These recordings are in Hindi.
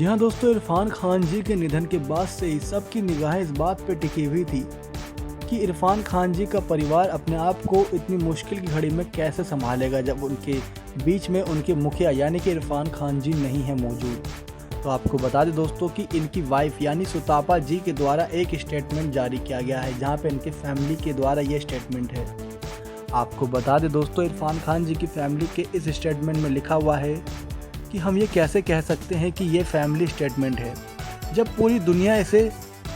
जी हाँ दोस्तों, इरफान खान जी के निधन के बाद से ही सबकी निगाहें इस बात पर टिकी हुई थी कि इरफान खान जी का परिवार अपने आप को इतनी मुश्किल की घड़ी में कैसे संभालेगा जब उनके बीच में उनके मुखिया यानी कि इरफान खान जी नहीं है मौजूद। तो आपको बता दें दोस्तों कि इनकी वाइफ यानी सुतापा जी के द्वारा एक स्टेटमेंट जारी किया गया है, जहां पे इनके फैमिली के द्वारा ये स्टेटमेंट है। आपको बता दें दोस्तों, इरफान खान जी की फैमिली के इस स्टेटमेंट में लिखा हुआ है कि हम ये कैसे कह सकते हैं कि ये फैमिली स्टेटमेंट है जब पूरी दुनिया इसे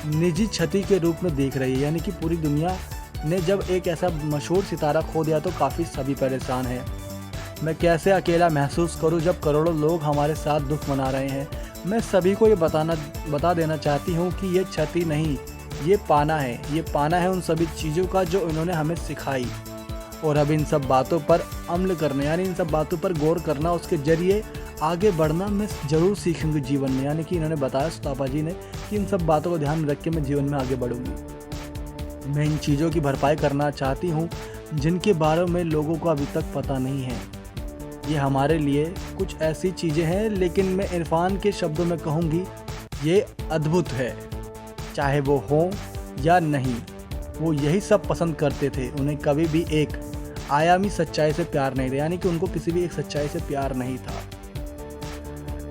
निजी क्षति के रूप में देख रही है। यानी कि पूरी दुनिया ने जब एक ऐसा मशहूर सितारा खो दिया तो काफ़ी सभी परेशान हैं। मैं कैसे अकेला महसूस करूं जब करोड़ों लोग हमारे साथ दुख मना रहे हैं। मैं सभी को ये बता देना चाहती हूं कि ये क्षति नहीं, ये पाना है। ये पाना है उन सभी चीज़ों का जो इन्होंने हमें सिखाई, और अब इन सब बातों पर अमल करना यानी इन सब बातों पर गौर करना, उसके जरिए आगे बढ़ना मैं ज़रूर सीखूंगी जीवन में। यानी कि इन्होंने बताया सुतापा जी ने कि इन सब बातों को ध्यान में रख के मैं जीवन में आगे बढ़ूंगी। मैं इन चीज़ों की भरपाई करना चाहती हूँ जिनके बारे में लोगों को अभी तक पता नहीं है। ये हमारे लिए कुछ ऐसी चीज़ें हैं, लेकिन मैं इरफान के शब्दों में कहूँगी ये अद्भुत है। चाहे वो हो या नहीं, वो यही सब पसंद करते थे। उन्हें कभी भी एक आयामी सच्चाई से प्यार नहीं था, यानी कि उनको किसी भी एक सच्चाई से प्यार नहीं था।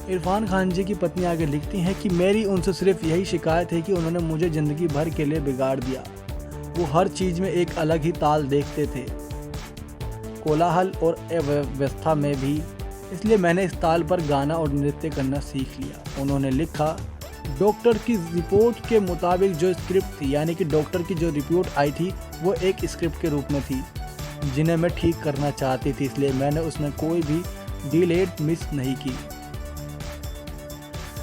इरफान खान जी की पत्नी आगे लिखती हैं कि मेरी उनसे सिर्फ यही शिकायत है कि उन्होंने मुझे ज़िंदगी भर के लिए बिगाड़ दिया। वो हर चीज़ में एक अलग ही ताल देखते थे, कोलाहल और अव्यवस्था में भी। इसलिए मैंने इस ताल पर गाना और नृत्य करना सीख लिया। उन्होंने लिखा, डॉक्टर की रिपोर्ट के मुताबिक जो स्क्रिप्ट थी, यानी कि डॉक्टर की जो रिपोर्ट आई थी वो एक स्क्रिप्ट के रूप में थी जिन्हें मैं ठीक करना चाहती थी, इसलिए मैंने उसमें कोई भी डिलेट मिस नहीं की।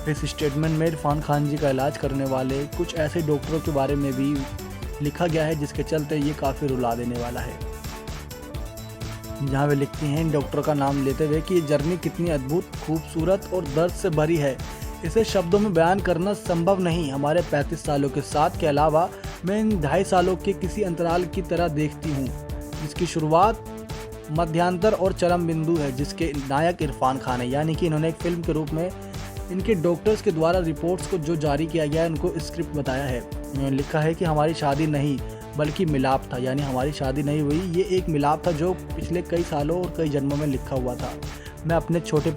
इस स्टेटमेंट में इरफान खान जी का इलाज करने वाले कुछ ऐसे डॉक्टरों के बारे में भी लिखा गया है जिसके चलते ये काफ़ी रुला देने वाला है। जहाँ वे लिखती हैं इन डॉक्टरों का नाम लेते हुए कि ये जर्नी कितनी अद्भुत, खूबसूरत और दर्द से भरी है, इसे शब्दों में बयान करना संभव नहीं। हमारे 35 सालों के साथ के अलावा मैं इन 2.5 सालों के किसी अंतराल की तरह देखती हूँ, जिसकी शुरुआत, मध्यांतर और चरम बिंदु है, जिसके नायक इरफान खान है। यानी कि इन्होंने एक फिल्म के रूप में इनके डॉक्टर्स के द्वारा रिपोर्ट्स को जो जारी किया गया है उनको स्क्रिप्ट बताया है। इन्होंने लिखा है कि हमारी शादी नहीं बल्कि मिलाप था, यानी हमारी शादी नहीं हुई, ये एक मिलाप था जो पिछले कई सालों और कई जन्मों में लिखा हुआ था। मैं अपने छोटे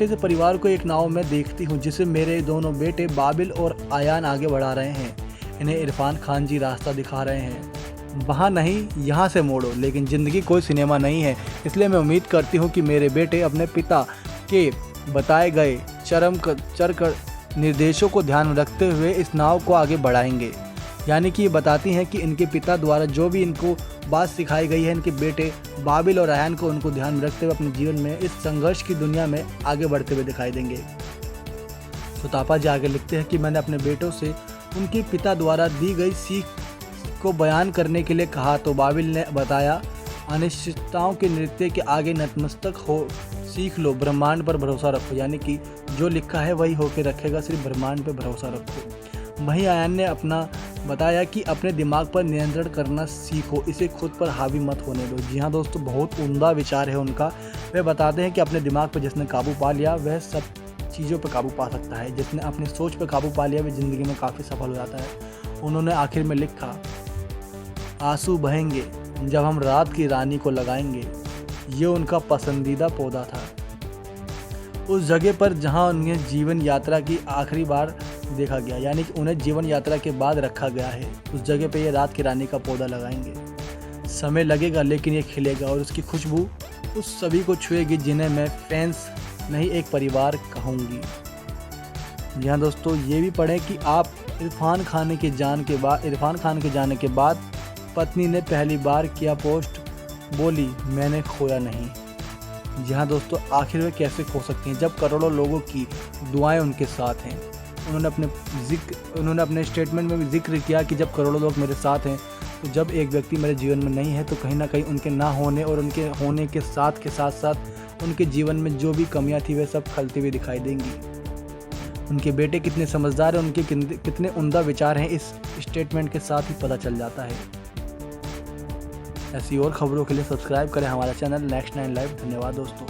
से परिवार को एक नाव में देखती हूँ जिसे मेरे दोनों बेटे बाबिल और आयान आगे बढ़ा रहे हैं। इन्हें इरफान खान जी रास्ता दिखा रहे हैं, वहाँ नहीं यहाँ से मोड़ो। लेकिन ज़िंदगी कोई सिनेमा नहीं है, इसलिए मैं उम्मीद करती हूँ कि मेरे बेटे अपने पिता के बताए गए चर निर्देशों को ध्यान में रखते हुए इस नाव को आगे बढ़ाएंगे। यानी कि ये बताती हैं कि इनके पिता द्वारा जो भी इनको बात सिखाई गई है, इनके बेटे बाबिल और अयान को उनको ध्यान में रखते हुए अपने जीवन में इस संघर्ष की दुनिया में आगे बढ़ते हुए दिखाई देंगे। सुतापा जी आगे लिखते हैं कि मैंने अपने बेटों से उनके पिता द्वारा दी गई सीख को बयान करने के लिए कहा तो बाबिल ने बताया, अनिश्चितताओं के नृत्य के आगे नतमस्तक हो, सीख लो, ब्रह्मांड पर भरोसा रखो। यानी कि जो लिखा है वही होके रखेगा, सिर्फ ब्रह्मांड पर भरोसा रखो। वहीं आयान ने अपना बताया कि अपने दिमाग पर नियंत्रण करना सीखो, इसे खुद पर हावी मत होने दो। जी हाँ दोस्तों, बहुत उम्दा विचार है उनका। वे बताते हैं कि अपने दिमाग पर जिसने काबू पा लिया वह सब चीज़ों पर काबू पा सकता है। जिसने अपनी सोच पर काबू पा लिया वह ज़िंदगी में काफ़ी सफल हो जाता है। उन्होंने आखिर में लिखा, आंसू बहेंगे जब हम रात की रानी को लगाएंगे। ये उनका पसंदीदा पौधा था, उस जगह पर जहां उन्हें जीवन यात्रा की आखिरी बार देखा गया। यानी कि उन्हें जीवन यात्रा के बाद रखा गया है, उस जगह पे ये रात की रानी का पौधा लगाएंगे। समय लगेगा लेकिन ये खिलेगा और उसकी खुशबू उस सभी को छुएगी जिन्हें मैं फैंस नहीं एक परिवार कहूँगी। जी हाँ दोस्तों, ये भी पढ़ें कि आप इरफान खान के जाने के बाद पत्नी ने पहली बार किया पोस्ट, बोली मैंने खोया नहीं। जी हाँ दोस्तों, आखिर वे कैसे खो सकती हैं जब करोड़ों लोगों की दुआएं उनके साथ हैं। उन्होंने अपने स्टेटमेंट में भी जिक्र किया कि जब करोड़ों लोग मेरे साथ हैं, तो जब एक व्यक्ति मेरे जीवन में नहीं है तो कहीं ना कहीं उनके ना होने और उनके होने के साथ उनके जीवन में जो भी कमियां थी वे सब खलती हुई दिखाई देंगी। उनके बेटे कितने समझदार हैं, उनके कितने उम्दा विचार हैं, इस स्टेटमेंट के साथ ही पता चल जाता है। ऐसी और खबरों के लिए सब्सक्राइब करें हमारा चैनल नेक्स्ट 9 लाइव। धन्यवाद दोस्तों।